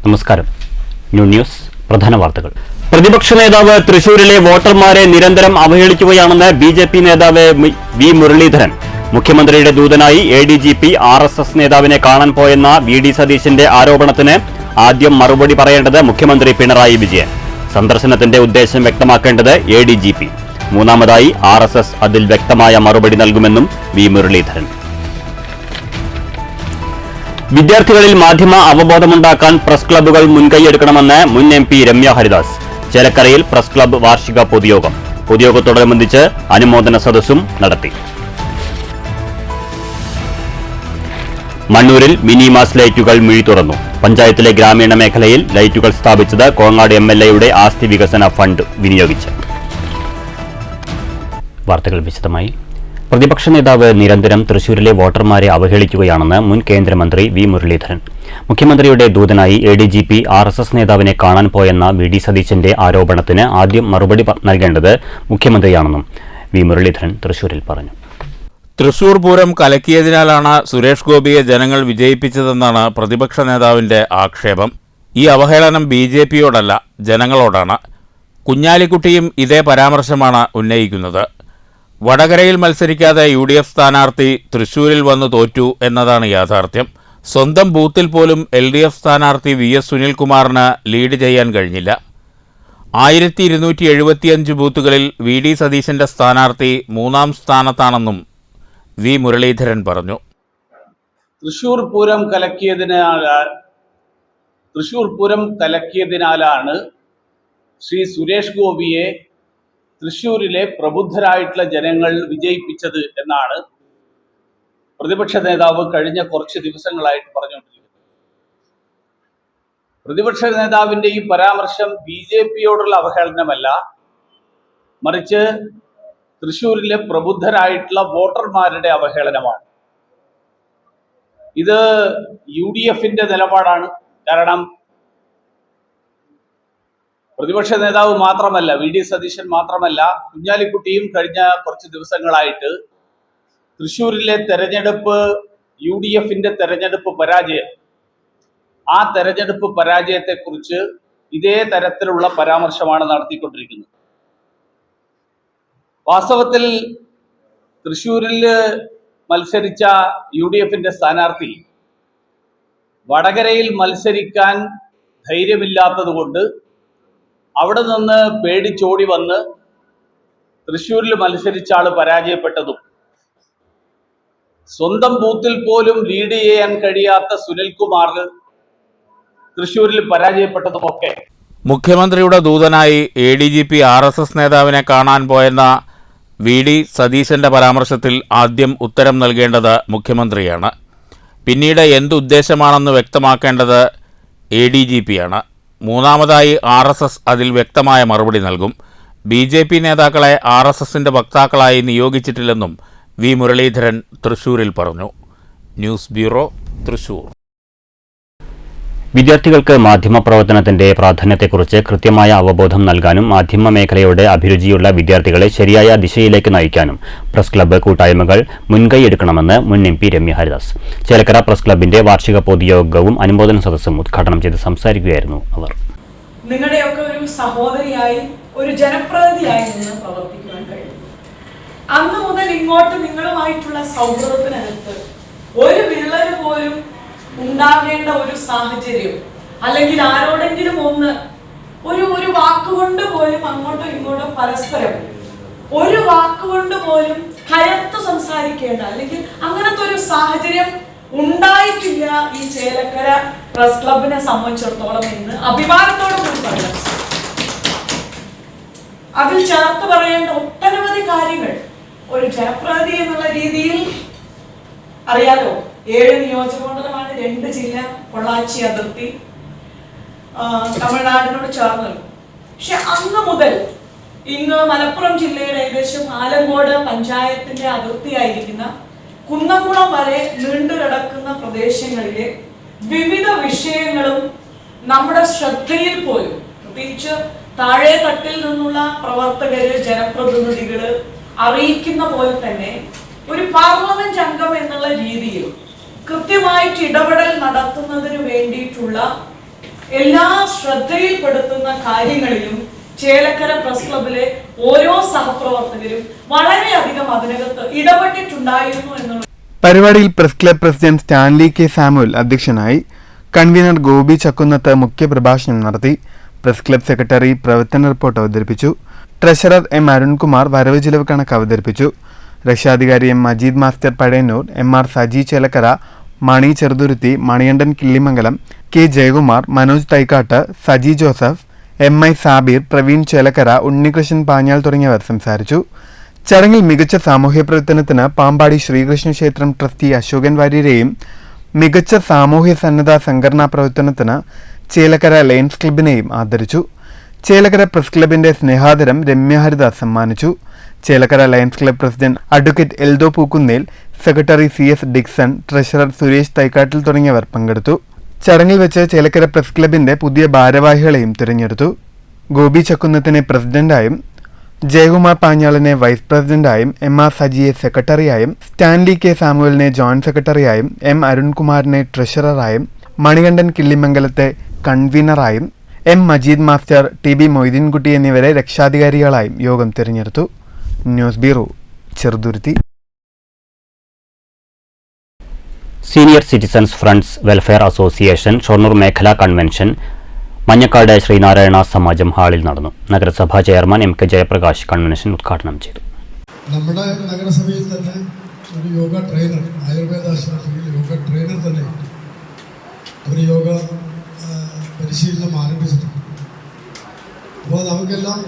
നമസ്കാരം. ന്യൂസ് പ്രധാന വാർത്തകൾ. പ്രതിപക്ഷ നേതാവ് തൃശൂരിലെ വോട്ടർമാരെ നിരന്തരം അവഹേളിക്കുകയാണെന്ന് ബിജെപി നേതാവ് വി മുരളീധരൻ. മുഖ്യമന്ത്രിയുടെ ദൂതനായി എഡിജിപി ആർഎസ്എസ് നേതാവിനെ കാണാൻ പോയെന്ന വി.ഡി. സതീശന്റെ ആരോപണത്തിന് ആദ്യം മറുപടി പറയേണ്ടത് മുഖ്യമന്ത്രി പിണറായി വിജയൻ. സന്ദർശനത്തിന്റെ ഉദ്ദേശം വ്യക്തമാക്കേണ്ടത് എഡിജിപി. മൂന്നാമതായി ആർഎസ്എസ് അതിൽ വ്യക്തമായ മറുപടി നൽകുമെന്നും വി മുരളീധരൻ. വിദ്യാർത്ഥികളിൽ മാധ്യമ അവബോധമുണ്ടാക്കാൻ പ്രസ് ക്ലബ്ബുകൾ മുൻകൈയെടുക്കണമെന്ന് മുൻ എം പി രമ്യ ഹരിദാസ്. ചേലക്കരയിൽ പ്രസ് ക്ലബ്ബ് വാർഷിക പൊതുയോഗം. പൊതുയോഗത്തോടനുബന്ധിച്ച് അനുമോദന സദസ്സും നടത്തി. മണ്ണൂരിൽ മിനി മാസ് ലൈറ്റുകൾ മിഴി തുറന്നു. പഞ്ചായത്തിലെ ഗ്രാമീണ മേഖലയിൽ ലൈറ്റുകൾ സ്ഥാപിച്ചത് കോങ്ങാട് എംഎൽഎയുടെ ആസ്തി വികസന ഫണ്ട് വിനിയോഗിച്ച്. വാർത്തകൾ വിശദമായി. പ്രതിപക്ഷ നേതാവ് നിരന്തരം തൃശൂരിലെ വോട്ടർമാരെ അവഹേളിക്കുകയാണെന്ന് മുൻ കേന്ദ്രമന്ത്രി വി മുരളീധരൻ. മുഖ്യമന്ത്രിയുടെ ദൂതനായി എഡിജിപി ആർഎസ്എസ് നേതാവിനെ കാണാൻ പോയെന്ന വി.ഡി. സതീശന്റെ ആരോപണത്തിന് ആദ്യം മറുപടി നൽകേണ്ടത് മുഖ്യമന്ത്രിയാണെന്നും വി മുരളീധരൻ തൃശൂരിൽ പറഞ്ഞു. തൃശൂർ പൂരം കലക്കിയതിനാലാണ് സുരേഷ് ഗോപിയെ ജനങ്ങൾ വിജയിപ്പിച്ചതെന്നാണ് പ്രതിപക്ഷ നേതാവിന്റെ ആക്ഷേപം. ഈ അവഹേളനം ബിജെപിയോടല്ല, ജനങ്ങളോടാണ്. കുഞ്ഞാലിക്കുട്ടിയും ഇതേ പരാമർശമാണ് ഉന്നയിക്കുന്നത്. വടകരയിൽ മത്സരിക്കാതെ യു.ഡി.എഫ് സ്ഥാനാർത്ഥി തൃശൂരിൽ വന്നു തോറ്റു എന്നതാണ് യാഥാർത്ഥ്യം. സ്വന്തം ബൂത്തിൽ പോലും എൽ.ഡി.എഫ് സ്ഥാനാർത്ഥി വി.എസ്. സുനിൽകുമാറിന് ലീഡ് ചെയ്യാൻ കഴിഞ്ഞില്ല. 1275 ബൂത്തുകളിൽ വി.ഡി. സതീശന്റെ സ്ഥാനാർത്ഥി 3ാം സ്ഥാനത്താണെന്നും വി മുരളീധരൻ പറഞ്ഞു. തൃശൂർ പൂരം കലക്കിയതിനാലാണ് ശ്രീ സുരേഷ് ഗോപിയെ തൃശൂരിലെ പ്രബുദ്ധരായിട്ടുള്ള ജനങ്ങൾ വിജയിപ്പിച്ചത് എന്നാണ് പ്രതിപക്ഷ നേതാവ് കഴിഞ്ഞ കുറച്ച് ദിവസങ്ങളായിട്ട് പറഞ്ഞുകൊണ്ടിരിക്കുന്നത്. പ്രതിപക്ഷ നേതാവിന്റെ ഈ പരാമർശം ബിജെപിയോടുള്ള അവഹേളനമല്ല, മറിച്ച് തൃശൂരിലെ പ്രബുദ്ധരായിട്ടുള്ള വോട്ടർമാരുടെ അവഹേളനമാണ്. ഇത് യു.ഡി.എഫിന്റെ നിലപാടാണ്. കാരണം പ്രതിപക്ഷ നേതാവ് മാത്രമല്ല, വി.ഡി. സതീശൻ മാത്രമല്ല, കുഞ്ഞാലിക്കുട്ടിയും കഴിഞ്ഞ കുറച്ച് ദിവസങ്ങളായിട്ട് തൃശ്ശൂരിലെ തെരഞ്ഞെടുപ്പ്, യു.ഡി.എഫിന്റെ തെരഞ്ഞെടുപ്പ് പരാജയം, ആ തെരഞ്ഞെടുപ്പ് പരാജയത്തെക്കുറിച്ച് ഇതേ തരത്തിലുള്ള പരാമർശമാണ് നടത്തിക്കൊണ്ടിരിക്കുന്നത്. വാസ്തവത്തിൽ തൃശ്ശൂരിൽ മത്സരിച്ച യു.ഡി.എഫിന്റെ സ്ഥാനാർത്ഥി വടകരയിൽ മത്സരിക്കാൻ ധൈര്യമില്ലാത്തത് കൊണ്ട് അവിടെ നിന്ന് പേടിച്ചോടി വന്ന് തൃശ്ശൂരിൽ മത്സരിച്ച ആൾ പരാജയപ്പെട്ടതും, സ്വന്തം ബൂത്തിൽ പോലും ലീഡ് ചെയ്യാൻ കഴിയാത്ത സുനിൽകുമാർ തൃശ്ശൂരിൽ പരാജയപ്പെട്ടതുമൊക്കെ. മുഖ്യമന്ത്രിയുടെ ദൂതനായി എഡിജിപി ആർഎസ്എസ് നേതാവിനെ കാണാൻ പോയെന്ന വി.ഡി. സതീശന്റെ പരാമർശത്തിൽ ആദ്യം ഉത്തരം നൽകേണ്ടത് മുഖ്യമന്ത്രിയാണ്. പിന്നീട് എന്തുദ്ദേശമാണെന്ന് വ്യക്തമാക്കേണ്ടത് എഡിജിപിയാണ്. മൂന്നാമതായി ആർഎസ്എസ് അതിൽ വ്യക്തമായ മറുപടി നൽകും. ബിജെപി നേതാക്കളെ ആർഎസ്എസിന്റെ വക്താക്കളായി നിയോഗിച്ചിട്ടില്ലെന്നും വി മുരളീധരൻ തൃശൂരിൽ പറഞ്ഞു. News bureau, Thrissur. വിദ്യാർത്ഥികൾക്ക് മാധ്യമപ്രവർത്തനത്തിന്റെ പ്രാധാന്യത്തെക്കുറിച്ച് കൃത്യമായ അവബോധം നൽകാനും മാധ്യമ മേഖലയുടെ അഭിരുചിയുള്ള വിദ്യാർത്ഥികളെ ശരിയായ ദിശയിലേക്ക് നയിക്കാനും പ്രസ് ക്ലബ്ബ് കൂട്ടായ്മകൾ മുൻകൈയെടുക്കണമെന്ന് മുൻ M P Ramya Haridas. Chelakkara press ക്ലബ്ബിന്റെ വാർഷിക പൊതുയോഗവും അനുമോദന സദസ്സും ഉദ്ഘാടനം ചെയ്ത് സംസാരിക്കുകയായിരുന്നു അവർ. നിങ്ങളുടെയൊക്കെ ഒരു സഹോദരിയായി, ഒരു ജനപ്രതിനിധിയായി നിന്ന് പ്രവർത്തിക്കുവാൻ കഴിയും. അന്ന് മുതൽ ഇങ്ങോട്ട് നിങ്ങളുമായിട്ടുള്ള സൗഹൃദത്തിനകത്ത് ഒരു വിള്ളല് പോലും ഉണ്ടാകേണ്ട ഒരു സാഹചര്യം, അല്ലെങ്കിൽ ആരോടെങ്കിലും ഒന്ന് ഒരു വാക്കുകൊണ്ട് പോലും അങ്ങോട്ടും ഇങ്ങോട്ടും പരസ്പരം ഒരു വാക്കുകൊണ്ട് പോലും കയർത്ത് സംസാരിക്കേണ്ട, അല്ലെങ്കിൽ അങ്ങനത്തെ ഒരു സാഹചര്യം ഉണ്ടായിട്ടില്ല ഈ ചേലക്കര പ്രസ് ക്ലബിനെ സംബന്ധിച്ചിടത്തോളം എന്ന് അഭിമാനത്തോടു കൂടി പറയാം. അതിൽ ചേർത്ത് പറയേണ്ട ഒട്ടനവധി കാര്യങ്ങൾ ഒരു ജനപ്രതിനിധി എന്നുള്ള രീതിയിൽ അറിയാലോ. 7 നിയോജകമണ്ഡലമാണ്, 2 ജില്ല, പൊള്ളാച്ചി അതിർത്തി തമിഴ്നാടിനോട് ചേർന്ന്. പക്ഷെ അന്ന് മുതൽ ഇന്ന് മലപ്പുറം ജില്ലയുടെ ഏകദേശം ആലങ്കോട് പഞ്ചായത്തിന്റെ അതിർത്തിയായിരിക്കുന്ന കുന്നംകുളം വരെ നീണ്ടു കിടക്കുന്ന പ്രദേശങ്ങളിലെ വിവിധ വിഷയങ്ങളും നമ്മുടെ ശ്രദ്ധയിൽ പോലും, പ്രത്യേകിച്ച് താഴെ തട്ടിൽ നിന്നുള്ള പ്രവർത്തകര്, ജനപ്രതിനിധികള് അറിയിക്കുന്ന പോലെ തന്നെ ഒരു പാർലമെന്റ് അംഗം എന്നുള്ള രീതിയിൽ കൃത്യമായിട്ട് ഇടപെടൽ നടത്തുന്നതിന് വേണ്ടിയിട്ടുള്ള എല്ലാ ശ്രദ്ധയിൽപ്പെടുത്തുന്ന കാര്യങ്ങളിലും ചേലക്കര പ്രസ് ക്ലബിലെ ഓരോ സഹപ്രവർത്തകരും വളരെയധികം അതിനകത്ത് ഇടപെട്ടിട്ടുണ്ടായിരുന്നു എന്നുള്ള പരിപാടിയിൽ press club president Stanley K Samuel അധ്യക്ഷനായി. കൺവീനർ ഗോപി ചക്കുന്നത്ത് മുഖ്യപ്രഭാഷണം നടത്തി. പ്രസ് ക്ലബ് സെക്രട്ടറി പ്രവർത്തന റിപ്പോർട്ട് അവതരിപ്പിച്ചു. ട്രഷറർ എം അരുൺകുമാർ വരവ് ചിലവ് കണക്ക് അവതരിപ്പിച്ചു. രക്ഷാധികാരി M Majeed master Pazhayannur, M R Saji Chelakkara, Mani Cheruthuruthy, Manikandan Killimangalam, K Jayakumar, Manoj Thaikkat, Saji Joseph, M I Sabir, Praveen Chelakkara, Unnikrishnan Panjal തുടങ്ങിയവർ സംസാരിച്ചു. ചടങ്ങിൽ മികച്ച സാമൂഹ്യ പ്രവർത്തനത്തിന് പാമ്പാടി ശ്രീകൃഷ്ണ ക്ഷേത്രം ട്രസ്റ്റി അശോകൻ വാര്യരെയും മികച്ച സാമൂഹ്യ സന്നദ്ധ സംഘടനാ പ്രവർത്തനത്തിന് ചേലക്കര ലയൺസ് ക്ലബിനെയും ആദരിച്ചു. ചേലക്കര പ്രസ് ക്ലബിന്റെ സ്നേഹാദരം രമ്യ ഹരിദാസ് സമ്മാനിച്ചു. Chelakkara Lions club president advocate Eldho Pookkunnel, secretary C S Dixon, treasurer Suresh Thaikkattil തുടങ്ങിയവർ പങ്കെടുത്തു. ചടങ്ങിൽ വെച്ച് ചേലക്കര പ്രസ് ക്ലബിന്റെ പുതിയ ഭാരവാഹികളെയും തിരഞ്ഞെടുത്തു. ഗോപി ചക്കുന്നത്തിനെ പ്രസിഡന്റായും, ജയകുമാർ പാഞ്ഞാളിനെ വൈസ് പ്രസിഡന്റായും, എം ആർ സജിയെ സെക്രട്ടറിയായും, സ്റ്റാൻലി കെ സാമുവലിനെ ജോയിന്റ് സെക്രട്ടറിയായും, എം അരുൺകുമാറിനെ ട്രഷററായും, മണികണ്ഠൻ കിള്ളിമംഗലത്തെ കൺവീനറായും, M Majeed master, T B Moideenkutty എന്നിവരെ രക്ഷാധികാരികളായും യോഗം തിരഞ്ഞെടുത്തു. News bureau, Cheruthuruthy. Senior citizens friends welfare association Shoranur മേഖലാ കൺവെൻഷൻ മഞ്ഞക്കാട് ശ്രീനാരായണ സമാജം ഹാളിൽ നടന്നു. നഗരസഭാ chairman M K Jayaprakash convention ഉദ്ഘാടനം ചെയ്തു. നമ്മുടെ നഗരസഭയിൽ തന്നെ ഒരു യോഗ ട്രെയിനർ, ആയുർവേദ ആശുപത്രിയിൽ യോഗ ട്രെയിനർ തന്നെ ഒരു യോഗ പരിശീലനം ആരംഭിച്ചിട്ടുണ്ട്. അപ്പോൾ നമുക്കെല്ലാം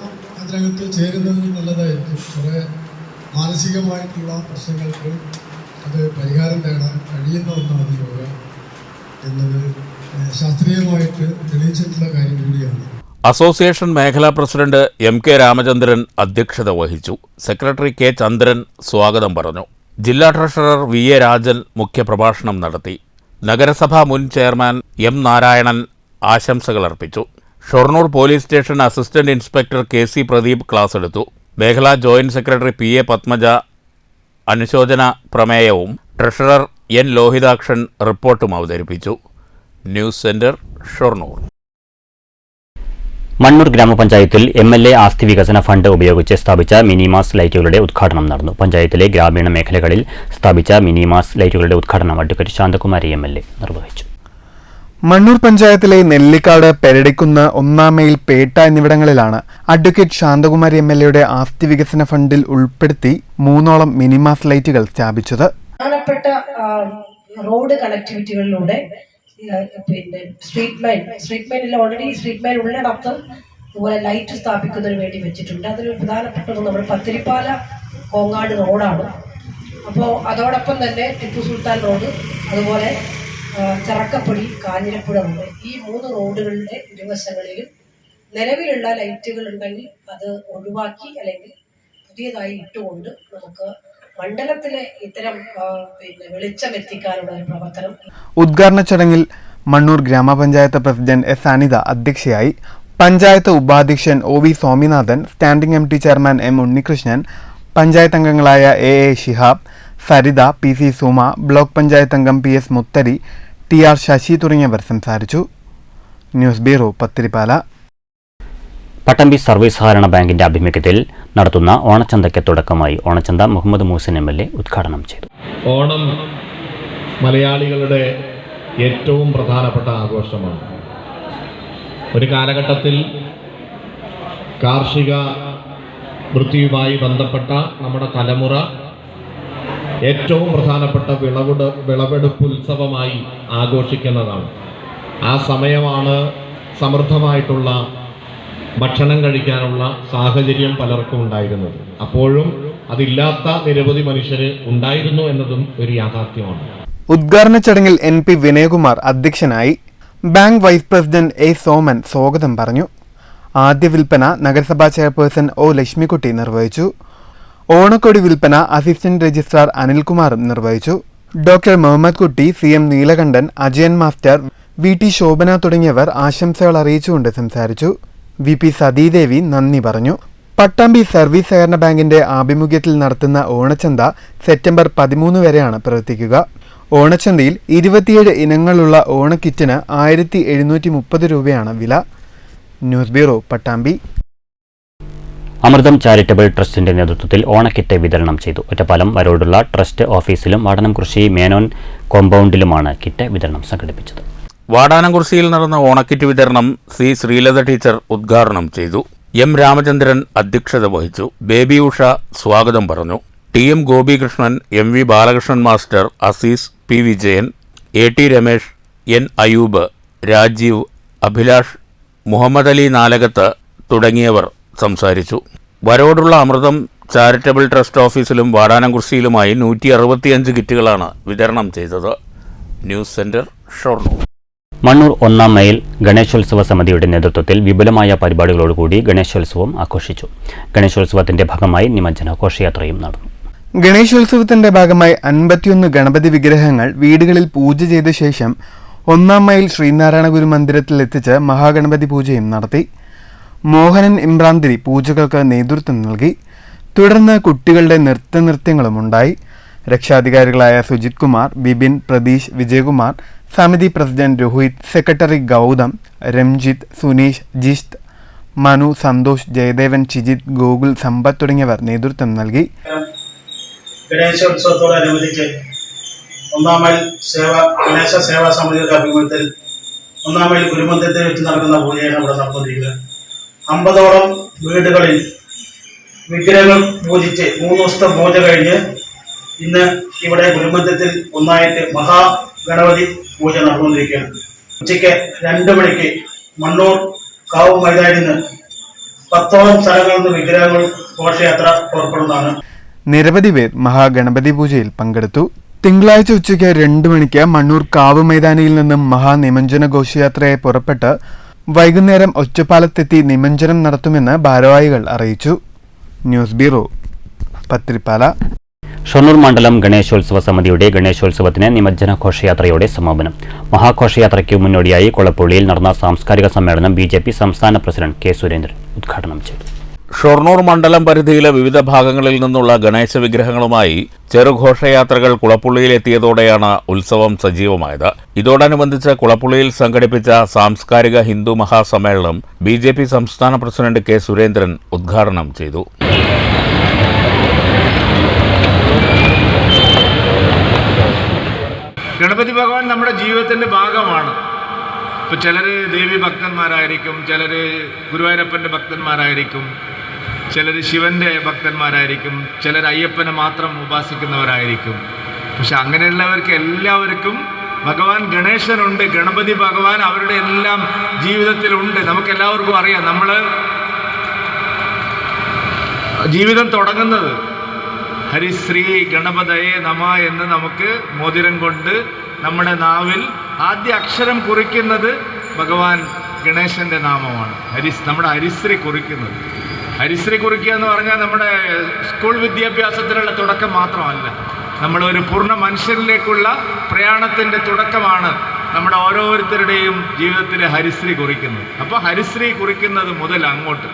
അതിനകത്ത് ചേരുന്നത് നല്ലതായിരിക്കും. കുറേ മാനസികമായിട്ടുള്ള പ്രശ്നങ്ങൾക്ക് അത് പരിഹാരം തേടാൻ കഴിയുന്ന ഒന്നാണ് യോഗ എന്നത് ശാസ്ത്രീയമായിട്ട് തെളിയിച്ചിട്ടുള്ള കാര്യം കൂടിയാണ്. അസോസിയേഷൻ മേഖലാ പ്രസിഡന്റ് എം കെ രാമചന്ദ്രൻ അധ്യക്ഷത വഹിച്ചു. സെക്രട്ടറി കെ ചന്ദ്രൻ സ്വാഗതം പറഞ്ഞു. ജില്ലാ ട്രഷറർ വി എ രാജൻ മുഖ്യപ്രഭാഷണം നടത്തി. നഗരസഭാ മുൻ ചെയർമാൻ എം നാരായണൻ ആശംസകൾ അർപ്പിച്ചു. Shoranur police station assistant inspector K C Pradeep class എടുത്തു. മേഖലാ joint secretary P A Padmaja അനുശോചന പ്രമേയവും ട്രഷറർ എൻ ലോഹിതാക്ഷൻ റിപ്പോർട്ടും അവതരിപ്പിച്ചു. News centre, Shoranur. മണ്ണൂർ ഗ്രാമപഞ്ചായത്തിൽ MLA ആസ്തി വികസന ഫണ്ട് ഉപയോഗിച്ച് സ്ഥാപിച്ച മിനിമാസ് ലൈറ്റുകളുടെ ഉദ്ഘാടനം നടന്നു. പഞ്ചായത്തിലെ ഗ്രാമീണ മേഖലകളിൽ സ്ഥാപിച്ച മിനിമാസ് ലൈറ്റുകളുടെ ഉദ്ഘാടനം അഡ്വക്കേറ്റ് ശാന്തകുമാരി MLA നിർവഹിച്ചു. മണ്ണൂർ പഞ്ചായത്തിലെ നെല്ലിക്കാട്, പെരടിക്കുന്ന്, ഒന്നാമയിൽ, പേട്ട എന്നിവിടങ്ങളിലാണ് അഡ്വക്കേറ്റ് ശാന്തകുമാരി MLAയുടെ ആസ്തി വികസന ഫണ്ടിൽ ഉൾപ്പെടുത്തി 3ഓളം മിനിമാസ് ലൈറ്റുകൾ സ്ഥാപിച്ചത്. പ്രധാനപ്പെട്ട റോഡ് കണക്ടിവിറ്റികളിലൂടെ പിന്നെ സ്ട്രീറ്റ് ലൈനിൽ ഓൾറെഡി സ്ട്രീറ്റ് ലൈൻ ഉള്ളിടത്ത് അതുപോലെ ലൈറ്റ് സ്ഥാപിക്കുന്നതിന് വേണ്ടി വെച്ചിട്ടുണ്ട്. അതിൽ പ്രധാനപ്പെട്ടത് നമ്മുടെ പത്തിരിപ്പാല കോങ്ങാട് റോഡാണ്. അപ്പോൾ അതോടൊപ്പം തന്നെ ടിപ്പു സുൽത്താൻ റോഡ്, അതുപോലെ ചിറക്കപ്പടി, കാഞ്ഞിരപ്പുഴ റോഡ്, ഈ 3 റോഡുകളുടെ ഇരുവശങ്ങളിലും നിലവിലുള്ള ലൈറ്റുകൾ ഉണ്ടെങ്കിൽ അത് ഒഴിവാക്കി അല്ലെങ്കിൽ പുതിയതായി ഇട്ടുകൊണ്ട് നമുക്ക് മണ്ഡലത്തിലെ ഇത്തരം വെളിച്ചം എത്തിക്കാനുള്ള ഒരു പ്രവർത്തനം. ഉദ്ഘാടന ചടങ്ങിൽ മണ്ണൂർ ഗ്രാമപഞ്ചായത്ത് പ്രസിഡന്റ് എസ് അനിത അധ്യക്ഷയായി. പഞ്ചായത്ത് ഉപാധ്യക്ഷൻ OV Swaminathan, standing MT chairman M Unnikrishnan, panchayat അംഗങ്ങളായ AA Shihab, Saritha, PC Suma, block panchayat അംഗം PS മുത്തരി, TR ശശി തുടങ്ങിയവർ സംസാരിച്ചു. News bureau, Pathiripala. Pattambi service സഹകരണ ബാങ്കിന്റെ ആഭിമുഖ്യത്തിൽ നടത്തുന്ന ഓണച്ചന്തയ്ക്ക് തുടക്കമായി. ഓണച്ചന്ത മുഹമ്മദ് മൂസൻ MLA ഉദ്ഘാടനം ചെയ്തു. ഓണം മലയാളികളുടെ ഏറ്റവും പ്രധാനപ്പെട്ട ആഘോഷമാണ്. ഒരു കാലഘട്ടത്തിൽ കാർഷിക വൃത്തിയുമായി ബന്ധപ്പെട്ട നമ്മുടെ തലമുറ ഏറ്റവും പ്രധാനപ്പെട്ട വിളവെടുപ്പ് ഉത്സവമായി ആഘോഷിക്കുന്നതാണ്. ആ സമയമാണ് സമൃദ്ധമായിട്ടുള്ള ഭക്ഷണം കഴിക്കാനുള്ള സാഹചര്യം പലർക്കും ഉണ്ടായിരുന്നത്. അപ്പോഴും അതില്ലാത്ത നിരവധി മനുഷ്യർ ഉണ്ടായിരുന്നു എന്നതും ഒരു യാഥാർത്ഥ്യമാണ്. ഉദ്ഘാടന ചടങ്ങിൽ NP വിനയകുമാർ അധ്യക്ഷനായി. Bank vice president A Soman സ്വാഗതം പറഞ്ഞു. ആദ്യ വിൽപ്പന നഗരസഭാ ചെയർപേഴ്സൺ O ലക്ഷ്മിക്കുട്ടി നിർവഹിച്ചു. ഓണക്കൊടി വിൽപ്പന അസിസ്റ്റന്റ് രജിസ്ട്രാർ അനിൽകുമാറും നിർവഹിച്ചു. Doctor Muhammad Kutty, CM Neelakandan, Ajayan master, VT Shobhana തുടങ്ങിയവർ ആശംസകൾ അറിയിച്ചുകൊണ്ട് സംസാരിച്ചു. VP സതീദേവി നന്ദി പറഞ്ഞു. പട്ടാമ്പി സർവീസ് സഹകരണ ബാങ്കിന്റെ ആഭിമുഖ്യത്തിൽ നടത്തുന്ന ഓണച്ചന്ത സെപ്റ്റംബർ 13 വരെയാണ് പ്രവർത്തിക്കുക. ഓണച്ചന്തയിൽ 27 ഇനങ്ങളുള്ള ഓണക്കിറ്റിന് 1730 രൂപയാണ് വില. News bureau, Pattambi. Amritham charitable ട്രസ്റ്റിന്റെ നേതൃത്വത്തിൽ ഓണക്കിറ്റ് വിതരണം ചെയ്തു. ഒറ്റപ്പാലം വരോടുള്ള ട്രസ്റ്റ് ഓഫീസിലും വാടാനംകുറിശി മേനോൻ കോമ്പൗണ്ടിലുമാണ് കിറ്റ് വിതരണം സംഘടിപ്പിച്ചത്. വാടാനംകുറിശിയിൽ നടന്ന ഓണക്കിറ്റ് വിതരണം സി ശ്രീലത ടീച്ചർ ഉദ്ഘാടനം ചെയ്തു. എം രാമചന്ദ്രൻ അധ്യക്ഷത വഹിച്ചു. ബേബി ഉഷ സ്വാഗതം പറഞ്ഞു. T M Gopikrishnan, M V Balakrishnan master, Azeez, P Vijayan, A T Ramesh, N Ayub, Rajeev, Abhilash, Muhammad Ali Nalakath തുടങ്ങിയവർ സംസാരിച്ചു. വരോടുള്ള അമൃതം ചാരിറ്റബിൾ ട്രസ്റ്റ് ഓഫീസിലും വാടാനംകുറിശിയിലുമായി 165 കിറ്റുകളാണ് വിതരണം ചെയ്തത്. News centre, Shoranur. മണ്ണൂർ 1-ാം മൈൽ ഗണേശോത്സവ സമിതിയുടെ നേതൃത്വത്തിൽ വിപുലമായ പരിപാടികളോടുകൂടി ഗണേശോത്സവം ആഘോഷിച്ചു. ഗണേശോത്സവത്തിന്റെ ഭാഗമായി നിമജ്ജന ഘോഷയാത്രയും നടന്നു. ഗണേശോത്സവത്തിന്റെ ഭാഗമായി 51 ഗണപതി വിഗ്രഹങ്ങൾ വീടുകളിൽ പൂജ ചെയ്ത ശേഷം 1-ാം മൈൽ ശ്രീനാരായണ ഗുരു മന്ദിരത്തിൽ എത്തിച്ച് മഹാഗണപതി പൂജയും നടത്തി. മോഹനൻ ഇമ്രാന്തിരി പൂജകൾക്ക് നേതൃത്വം നൽകി. തുടർന്ന് കുട്ടികളുടെ നൃത്യങ്ങളും ഉണ്ടായി. രക്ഷാധികാരികളായ സുജിത് കുമാർ, ബിബിൻ, പ്രതീഷ്, വിജയകുമാർ, സമിതി പ്രസിഡന്റ് രോഹിത്, സെക്രട്ടറി ഗൗതം, രംജിത്ത്, സുനീഷ്, ജിഷ്ത്, മനു, സന്തോഷ്, ജയദേവൻ, ചിജിത്, ഗോകുൽ, സമ്പത്ത് തുടങ്ങിയവർ നേതൃത്വം നൽകി. ഗണേശോത്സവത്തോടനുബന്ധിച്ച് 1-ാം മൈൽ ഗണേശ സേവാ സമിതിയുടെ ആഭിമുഖ്യത്തിൽ 1-ാം മൈൽ ഗുരുമന്ദിരത്തിൽ വെച്ച് നടക്കുന്ന പൂജയാണ് ഇവിടെ നടന്നുകൊണ്ടിരിക്കുന്നത്. 50ഓളം വീടുകളിൽ വിഗ്രഹങ്ങൾ പൂജിച്ച് 3 ദിവസത്തെ പൂജ കഴിഞ്ഞ് ഇന്ന് ഇവിടെ ഗുരുമന്ദിരത്തിൽ ഒന്നായിട്ട് മഹാഗണപതി പൂജ നടന്നുകൊണ്ടിരിക്കുകയാണ്. ഉച്ചയ്ക്ക് 2 മണിക്ക് മണ്ണൂർ കാവ് മൈതാനിൽ നിന്ന് 10ഓളം സ്ഥലങ്ങളിൽ നിന്ന് വിഗ്രഹങ്ങൾ ഘോഷയാത്ര പുറപ്പെടുന്നതാണ്. നിരവധി പേർ മഹാഗണപതി പൂജയിൽ പങ്കെടുത്തു. തിങ്കളാഴ്ച ഉച്ചയ്ക്ക് 2 മണിക്ക് മണ്ണൂർ കാവ് മൈതാനിയിൽ നിന്നും മഹാനിമഞ്ജന ഘോഷയാത്രയായി പുറപ്പെട്ട് വൈകുന്നേരം ഒറ്റപ്പാലത്തെത്തി നിമഞ്ജനം നടത്തുമെന്ന് ഭാരവാഹികൾ അറിയിച്ചു. News bureau, Pathiripala. ഷൊർണൂർ മണ്ഡലം ഗണേശോത്സവ സമിതിയുടെ ഗണേശോത്സവത്തിന് നിമജ്ജന ഘോഷയാത്രയോടെ സമാപനം. മഹാഘോഷയാത്രയ്ക്ക് മുന്നോടിയായി കൊളപ്പുള്ളിയിൽ നടന്ന സാംസ്കാരിക സമ്മേളനം BJP സംസ്ഥാന പ്രസിഡന്റ് കെ സുരേന്ദ്രൻ ഉദ്ഘാടനം ചെയ്തു. ഷൊർണൂർ മണ്ഡലം പരിധിയിലെ വിവിധ ഭാഗങ്ങളിൽ നിന്നുള്ള ഗണേശ വിഗ്രഹങ്ങളുമായി ചെറുഘോഷയാത്രകൾ കുളപ്പുള്ളിയിലെത്തിയതോടെയാണ് ഉത്സവം സജീവമായത്. ഇതോടനുബന്ധിച്ച് കുളപ്പുള്ളിയിൽ സംഘടിപ്പിച്ച സാംസ്കാരിക ഹിന്ദു മഹാസമ്മേളനം BJP സംസ്ഥാന പ്രസിഡന്റ് കെ സുരേന്ദ്രൻ ഉദ്ഘാടനം ചെയ്തു. ഗണപതി ഭഗവാൻ നമ്മുടെ ജീവിതത്തിൻ്റെ ഭാഗമാണ്. ഇപ്പോൾ ചിലർ ദേവി ഭക്തന്മാരായിരിക്കും, ചിലർ ഗുരുവായൂരപ്പൻ്റെ ഭക്തന്മാരായിരിക്കും, ചിലർ ശിവൻ്റെ ഭക്തന്മാരായിരിക്കും, ചിലർ അയ്യപ്പനെ മാത്രം ഉപാസിക്കുന്നവരായിരിക്കും. പക്ഷെ അങ്ങനെയുള്ളവർക്ക് എല്ലാവർക്കും ഭഗവാൻ ഗണേശനുണ്ട്, ഗണപതി ഭഗവാൻ അവരുടെ എല്ലാം ജീവിതത്തിലുണ്ട്. നമുക്കെല്ലാവർക്കും അറിയാം, നമ്മൾ ജീവിതം തുടങ്ങുന്നത് ഹരിശ്രീ ഗണപതയെ നമ എന്ന് നമുക്ക് മോതിരം കൊണ്ട് നമ്മുടെ നാവിൽ ആദ്യ അക്ഷരം കുറിക്കുന്നത് ഭഗവാൻ ഗണേശൻ്റെ നാമമാണ്. നമ്മുടെ ഹരിശ്രീ കുറിക്കുന്നത്. ഹരിശ്രീ കുറിക്കുക എന്ന് പറഞ്ഞാൽ നമ്മുടെ സ്കൂൾ വിദ്യാഭ്യാസത്തിനുള്ള തുടക്കം മാത്രമല്ല, നമ്മളൊരു പൂർണ്ണ മനുഷ്യരിലേക്കുള്ള പ്രയാണത്തിൻ്റെ തുടക്കമാണ് നമ്മുടെ ഓരോരുത്തരുടെയും ജീവിതത്തിലെ ഹരിശ്രീ കുറിക്കുന്നത്. അപ്പോൾ ഹരിശ്രീ കുറിക്കുന്നത് മുതൽ അങ്ങോട്ട്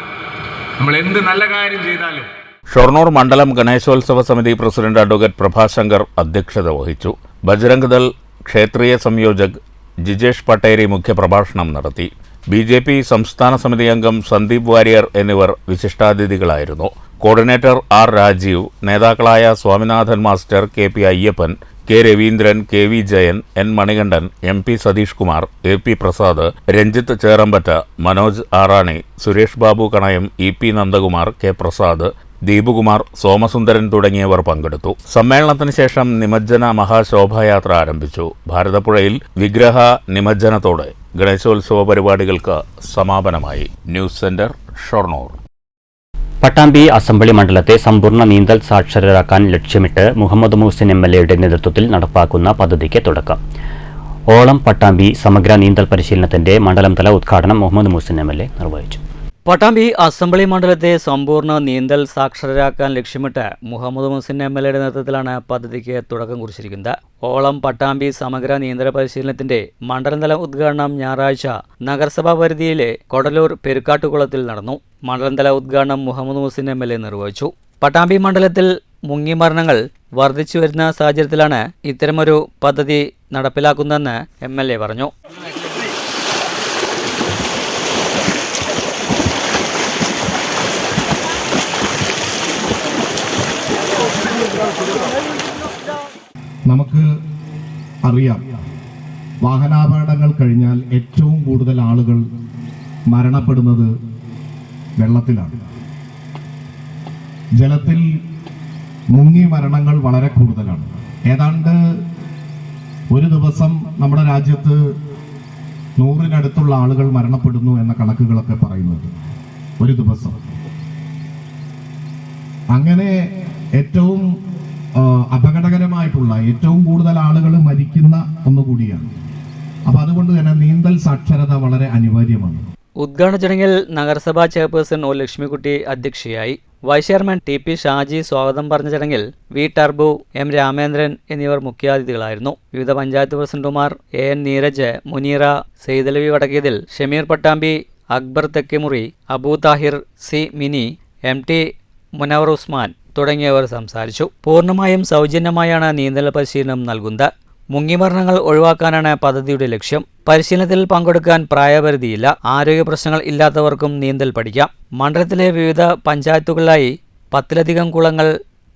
നമ്മൾ എന്ത് നല്ല കാര്യം ചെയ്താലും. ഷൊർണൂർ മണ്ഡലം ഗണേശോത്സവ സമിതി പ്രസിഡന്റ് അഡ്വക്കേറ്റ് പ്രഭാശങ്കർ അധ്യക്ഷത വഹിച്ചു. ബജ്രംഗ് ദൾ ക്ഷേത്രീയ സംയോജക് ജിജേഷ് പട്ടേരി മുഖ്യപ്രഭാഷണം നടത്തി. BJP സംസ്ഥാന സമിതി അംഗം സന്ദീപ് വാര്യർ എന്നിവർ വിശിഷ്ടാതിഥികളായിരുന്നു. കോർഡിനേറ്റർ R രാജീവ്, നേതാക്കളായ Swaminathan master, KP Ayyappan, K Raveendran, KV Jayan, N Manikandan, MP Satheesh Kumar, AP Prasad, Ranjith Cherambatta, Manoj Arani, Suresh Babu Kanayam, EP Nandakumar, K Prasad, Deepukumar, Somasundaran തുടങ്ങിയവർ പങ്കെടുത്തു. സമ്മേളനത്തിന് ശേഷം നിമജ്ജന മഹാശോഭായാത്ര ആരംഭിച്ചു. ഭാരതപ്പുഴയിൽ വിഗ്രഹ നിമജ്ജനത്തോടെ ഗണേശോത്സവ പരിപാടികൾക്ക് സമാപനമായി. News centre, Shoranur. Pattambi assembly മണ്ഡലത്തെ സമ്പൂർണ്ണ നീന്തൽ സാക്ഷരരാക്കാൻ ലക്ഷ്യമിട്ട് മുഹമ്മദ് മുഹ്സിൻ MLA നേതൃത്വത്തിൽ നടപ്പാക്കുന്ന പദ്ധതിക്ക് തുടക്കം. ഓളം പട്ടാമ്പി സമഗ്ര നീന്തൽ പരിശീലനത്തിന്റെ മണ്ഡലം തല ഉദ്ഘാടനം മുഹമ്മദ് മുഹ്സിൻ MLA നിർവഹിച്ചു. പട്ടാമ്പി അസംബ്ലി മണ്ഡലത്തെ സമ്പൂർണ്ണ നീന്തൽ സാക്ഷരരാക്കാൻ ലക്ഷ്യമിട്ട് മുഹമ്മദ് മുഹ്സിൻ MLA നേതൃത്വത്തിലാണ് പദ്ധതിക്ക് തുടക്കം കുറിച്ചിരിക്കുന്നത്. ഓളം പട്ടാമ്പി സമഗ്ര നീന്തൽ പരിശീലനത്തിന്റെ മണ്ഡലതല ഉദ്ഘാടനം ഞായറാഴ്ച നഗരസഭാ പരിധിയിലെ കൊടലൂർ പെരുക്കാട്ടുകുളത്തിൽ നടന്നു. മണ്ഡലതല ഉദ്ഘാടനം മുഹമ്മദ് മുഹ്സിൻ MLA നിർവഹിച്ചു. പട്ടാമ്പി മണ്ഡലത്തിൽ മുങ്ങിമരണങ്ങൾ വർദ്ധിച്ചു വരുന്ന സാഹചര്യത്തിലാണ് ഇത്തരമൊരു പദ്ധതി നടപ്പിലാക്കുന്നതെന്ന് MLA പറഞ്ഞു. നമുക്ക് അറിയാം, വാഹനാപകടങ്ങൾ കഴിഞ്ഞാൽ ഏറ്റവും കൂടുതൽ ആളുകൾ മരണപ്പെടുന്നത് വെള്ളത്തിലാണ്. ജലത്തിൽ മുങ്ങി മരണങ്ങൾ വളരെ കൂടുതലാണ്. ഏതാണ്ട് ഒരു ദിവസം നമ്മുടെ രാജ്യത്ത് 100-നടുത്തുള്ള ആളുകൾ മരണപ്പെടുന്നു എന്ന കണക്കുകളൊക്കെ പറയുന്നത് ഒരു ദിവസം. അങ്ങനെ ഏറ്റവും അപകടകരമായിട്ടുള്ള, ഏറ്റവും കൂടുതൽ ആളുകൾ മരിക്കുന്ന ഒന്നുകൂടിയാണ്. അപ്പൊ അതുകൊണ്ട് തന്നെ നീന്തൽ സാക്ഷരത വളരെ അനിവാര്യമാണ്. ഉദ്ഘാടന ചടങ്ങിൽ നഗരസഭാ ചെയർപേഴ്സൺ ഒ. ലക്ഷ്മിക്കുട്ടി അധ്യക്ഷയായി. വൈസ് ചെയർമാൻ TP ഷാജി സ്വാഗതം പറഞ്ഞ ചടങ്ങിൽ വി. ടർബു, M. രാമേന്ദ്രൻ എന്നിവർ മുഖ്യാതിഥികളായിരുന്നു. വിവിധ പഞ്ചായത്ത് പ്രസിഡന്റുമാർ AN Neeraj, Muneera, Saithalavi Vadakkethil, Shameer Pattambi, Akbar Thekkemuri, Abu Thahir, C. Mini, MT Munavar Usman തുടങ്ങിയവർ സംസാരിച്ചു. പൂർണ്ണമായും സൗജന്യമായാണ് നീന്തൽ പരിശീലനം നൽകുന്നത്. മുങ്ങിമരണങ്ങൾ ഒഴിവാക്കാനാണ് പദ്ധതിയുടെ ലക്ഷ്യം. പരിശീലനത്തിൽ പങ്കെടുക്കാൻ പ്രായപരിധിയില്ല. ആരോഗ്യ പ്രശ്നങ്ങൾ ഇല്ലാത്തവർക്കും നീന്തൽ പഠിക്കാം. മണ്ഡലത്തിലെ വിവിധ പഞ്ചായത്തുകളിലായി 10-ലധികം കുളങ്ങൾ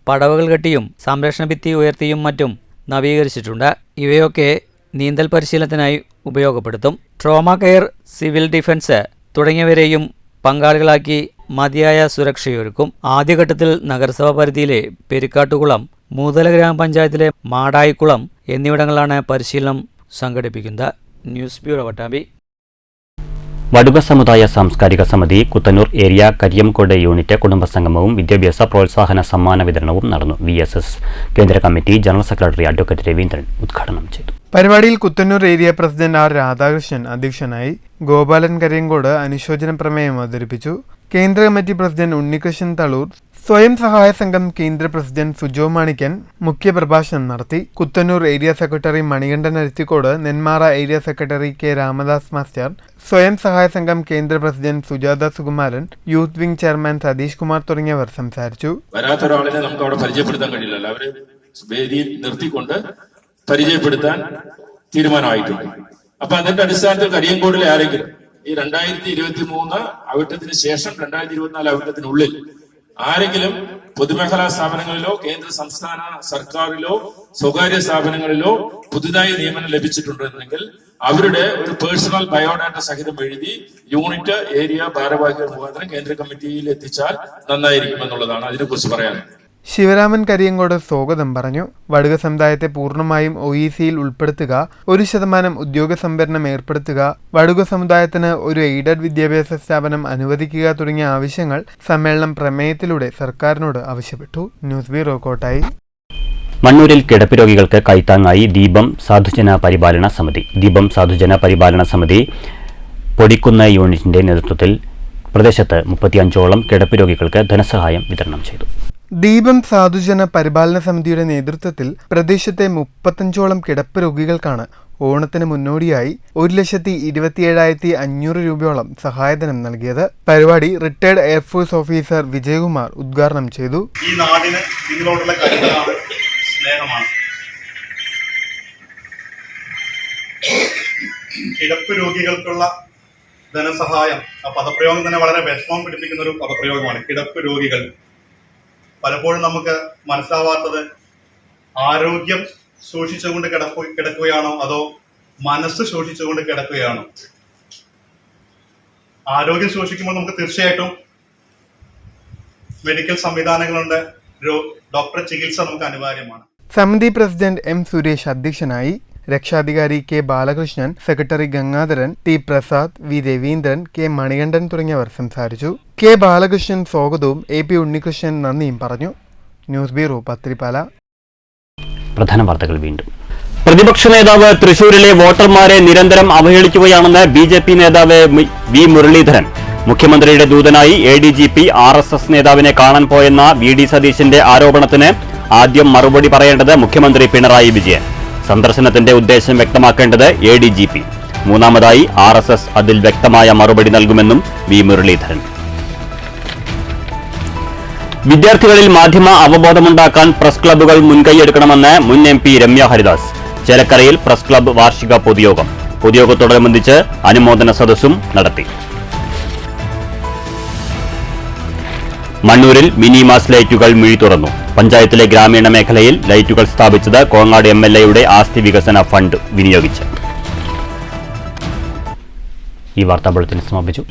പടവുകൾ കെട്ടിയും സംരക്ഷണ ഭിത്തി ഉയർത്തിയും മറ്റും നവീകരിച്ചിട്ടുണ്ട്. ഇവയൊക്കെ നീന്തൽ പരിശീലനത്തിനായി ഉപയോഗപ്പെടുത്തും. ട്രോമ കെയർ, സിവിൽ ഡിഫൻസ് തുടങ്ങിയവരെയും പങ്കാളികളാക്കി മതിയായ സുരക്ഷയൊരുക്കും. ആദ്യഘട്ടത്തിൽ നഗരസഭാ പരിധിയിലെ പെരിക്കാട്ടുകുളം, മൂതല ഗ്രാമപഞ്ചായത്തിലെ മാടായിക്കുളം എന്നിവിടങ്ങളിലാണ് പരിശീലനം സംഘടിപ്പിക്കുന്നത്. News bureau Pattambi. വടുക സമുദായ സാംസ്കാരിക സമിതി കുത്തന്നൂർ ഏരിയ കരിയംകോട് യൂണിറ്റ് കുടുംബസംഗമവും വിദ്യാഭ്യാസ പ്രോത്സാഹന സമ്മാന വിതരണവും നടന്നു. VSS കേന്ദ്ര committee general secretary advocate Raveendran ഉദ്ഘാടനം ചെയ്തു. പരിപാടിയിൽ Kuthannur area president R. Radhakrishnan അധ്യക്ഷനായി. ഗോപാലൻ കരിയങ്കോട് അനുശോചന പ്രമേയം അവതരിപ്പിച്ചു. കേന്ദ്ര കമ്മിറ്റി പ്രസിഡന്റ് ഉണ്ണികൃഷ്ണൻ തളൂർ, സ്വയം സഹായ സംഘം കേന്ദ്ര പ്രസിഡന്റ് സുജോ മാണിക്കൻ മുഖ്യപ്രഭാഷണം നടത്തി. Kuthannur area secretary Manikandan Aruthikkode, Nenmara area secretary K. Ramadas master, സ്വയം സഹായ സംഘം കേന്ദ്ര president Sujatha Sukumaran, youth wing chairman Satheesh Kumar തുടങ്ങിയവർ സംസാരിച്ചു. വരാത്തൊരാളിനെ നമുക്ക് അവിടെ പരിചയപ്പെടുത്താൻ കഴിയില്ലല്ലോ. അവരെ വേദിയിൽ നിർത്തിക്കൊണ്ട് പരിചയപ്പെടുത്താൻ തീരുമാനമായിട്ടുണ്ട്. അപ്പൊ അതിന്റെ അടിസ്ഥാനത്തിൽ കരിയങ്കോടിലെ ആരെങ്കിലും ഈ 2023 അവിട്ടത്തിന് ശേഷം 2024 അവിട്ടത്തിനുള്ളിൽ ആരെങ്കിലും പൊതുമേഖലാ സ്ഥാപനങ്ങളിലോ കേന്ദ്ര സംസ്ഥാന സർക്കാരിലോ സ്വകാര്യ സ്ഥാപനങ്ങളിലോ പുതുതായി നിയമനം ലഭിച്ചിട്ടുണ്ടെങ്കിൽ അവരുടെ ഒരു പേഴ്സണൽ ബയോഡാറ്റ സഹിതം എഴുതി യൂണിറ്റ് ഏരിയ ഭാരവാഹികൾ മുഖാന്തരം കേന്ദ്ര കമ്മിറ്റിയിൽ എത്തിച്ചാൽ നന്നായിരിക്കും എന്നുള്ളതാണ് അതിനെക്കുറിച്ച് പറയാനുള്ളത്. ശിവരാമൻ കരിയങ്കോട് സ്വാഗതം പറഞ്ഞു. വടുക സമുദായത്തെ പൂർണ്ണമായും OECയിൽ ഉൾപ്പെടുത്തുക, 1% ഉദ്യോഗ സംവരണം ഏർപ്പെടുത്തുക, വടുക സമുദായത്തിന് ഒരു എയ്ഡഡ് വിദ്യാഭ്യാസ സ്ഥാപനം അനുവദിക്കുക തുടങ്ങിയ ആവശ്യങ്ങൾ സമ്മേളനം പ്രമേയത്തിലൂടെ സർക്കാരിനോട് ആവശ്യപ്പെട്ടു. News bureau Kottayi. മണ്ണൂരിൽ കിടപ്പ് രോഗികൾക്ക് കൈത്താങ്ങായി ദീപം സാധുജന പരിപാലന സമിതി. ദീപം സാധുജന പരിപാലന സമിതി പൊടിക്കുന്ന യൂണിറ്റിന്റെ നേതൃത്വത്തിൽ പ്രദേശത്ത് 35ഓളം കിടപ്പ് രോഗികൾക്ക് ധനസഹായം വിതരണം ചെയ്തു. ദീപം സാധുജന പരിപാലന സമിതിയുടെ നേതൃത്വത്തിൽ പ്രദേശത്തെ 35ഓളം കിടപ്പ് രോഗികൾക്കാണ് ഓണത്തിന് മുന്നോടിയായി 1,27,500 രൂപയോളം സഹായധനം നൽകിയത്. പരിപാടി റിട്ടയർഡ് എയർഫോഴ്സ് ഓഫീസർ വിജയകുമാർ ഉദ്ഘാടനം ചെയ്തു. ഈ നാടിന് നിങ്ങളോടുള്ള കരുതലാണ്, സ്നേഹമാണ്. കിടപ്പ് രോഗികൾക്കുള്ള ധനസഹായം, ആ പദപ്രയോഗം തന്നെ വളരെ വിഷമം പിടിപ്പിക്കുന്ന ഒരു പദപ്രയോഗമാണ്. കിടപ്പ് രോഗികൾ പലപ്പോഴും നമുക്ക് മനസ്സിലാവാത്തത് ആരോഗ്യം ശോഷിച്ചുകൊണ്ട് കിടക്കുകയാണോ അതോ മനസ്സ് ശോഷിച്ചുകൊണ്ട് കിടക്കുകയാണോ? ആരോഗ്യം ശോഷിക്കുമ്പോൾ നമുക്ക് തീർച്ചയായിട്ടും മെഡിക്കൽ സംവിധാനങ്ങളുണ്ട്, ഡോക്ടർ ചികിത്സ നമുക്ക് അനിവാര്യമാണ്. സമിതി പ്രസിഡന്റ് M. സുരേഷ് അധ്യക്ഷനായി. രക്ഷാധികാരി K. Balakrishnan, secretary Gangadharan, T. Prasad, V. Raveendran, K. Manikandan തുടങ്ങിയവർ സംസാരിച്ചു. K. ബാലകൃഷ്ണൻ സ്വാഗതവും AP ഉണ്ണികൃഷ്ണൻ നന്ദിയും പറഞ്ഞു. News bureau Pathiripala. പ്രധാന വാർത്തകൾ വീണ്ടും. പ്രതിപക്ഷ നേതാവ് തൃശൂരിലെ വോട്ടർമാരെ നിരന്തരം അവഹേളിക്കുകയാണെന്ന് BJP നേതാവ് V. മുരളീധരൻ. മുഖ്യമന്ത്രിയുടെ ദൂതനായി ADGP RSS നേതാവിനെ കാണാൻ പോയെന്ന VD സതീശന്റെ ആരോപണത്തിന് ആദ്യം മറുപടി പറയേണ്ടത് മുഖ്യമന്ത്രി പിണറായി വിജയൻ. സന്ദർശനത്തിന്റെ ഉദ്ദേശം വ്യക്തമാക്കേണ്ടത് ADGP. മൂന്നാമതായി RSS അതിൽ വ്യക്തമായ മറുപടി നൽകുമെന്നും V. മുരളീധരൻ. വിദ്യാർത്ഥികളിൽ മാധ്യമ അവബോധമുണ്ടാക്കാൻ പ്രസ് ക്ലബ്ബുകൾ മുൻകൈയെടുക്കണമെന്ന് മുൻ MP രമ്യ ഹരിദാസ്. ചേലക്കരയിൽ പ്രസ് ക്ലബ്ബ് വാർഷിക പൊതുയോഗം. പൊതുയോഗത്തോടനുബന്ധിച്ച് അനുമോദന സദസ്സും നടത്തി. മണ്ണൂരിൽ മിനി മാസ് ലൈറ്റുകൾ മിഴി തുറന്നു. പഞ്ചായത്തിലെ ഗ്രാമീണ മേഖലയിൽ ലൈറ്റുകൾ സ്ഥാപിച്ചത് കോങ്ങാട് MLAയുടെ ആസ്തി വികസന ഫണ്ട് വിനിയോഗിച്ച്. ഈ വാർത്താ ബുള്ളറ്റിൻ സമാപിച്ചു.